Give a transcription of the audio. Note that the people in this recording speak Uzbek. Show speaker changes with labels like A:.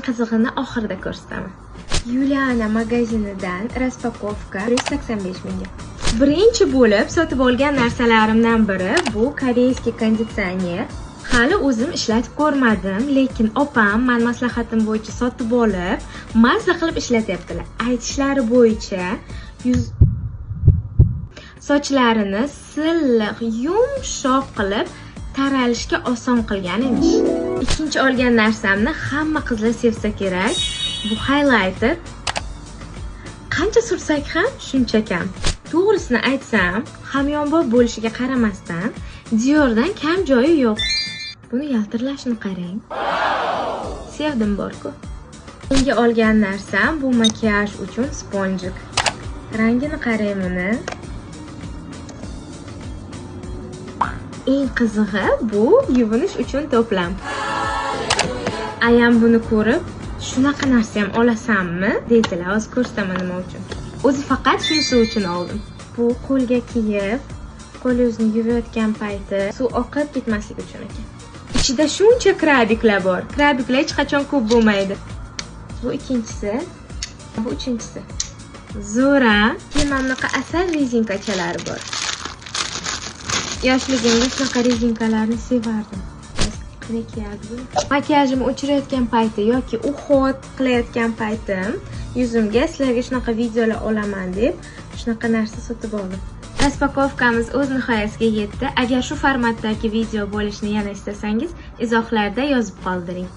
A: Qizig'ini oxirida ko'rsataman. Yuliana magazinidan raspakovka 185 mingga. Birinchi bo'lib sotib olgan narsalarimdan biri bu koreyskiy konditsioner. Hali o'zim ishlatib ko'rmadim, lekin opam men maslahatim bo'yicha sotib olib, mazza qilib ishlatyaptilar. Aytishlari bo'yicha sochlarini silliq, yumshoq qilib taralishga oson qilgan emish. Ikkinchi olgan narsamni hamma qizlar sevsa kerak. Bu highlighter. Qancha sursak ham shuncha kam. To'g'risini aytsam, hamyonbop bo'lishiga qaramasdan, Diordan kam joyi yo'q. Buni yaltirlashini qarang. Sevdim bor-ku. Menga olgan narsam bu makiyaj uchun sponjik. Rangini qarang buni. Eng qizig'i bu yuvinish uchun to'plam. Ayam buni ko'rib, shunaqa narsa ham olasanmi deydilar. Hozir ko'rsataman nima uchun. O'zi faqat shunisi uchun oldim. Bu qo'lga kiyib, qo'lingizni yuvayotgan payti suv oqib ketmasligi uchun ekan. Ichida shuncha krabiklar bor. Krabiklar hech qachon ko'p bo'lmaydi. Bu ikkinchisi, bu uchinchisi. Zo'ra, kiyimimizda asal rezinkachalari bor. Yoshligimda shunaqa rezinkalarni sevardim. Makiyajimni o'chirayotgan payti yoki uhod qilayotgan paytim yuzimga sizlarga shunaqa videolar olaman deb shunaqa narsa sotib oldim. Raspakovkamiz o'z nihoyasiga yetdi. Agar shu formatdagi video bo'lishini yana istasangiz, izohlarda yozib qoldiring.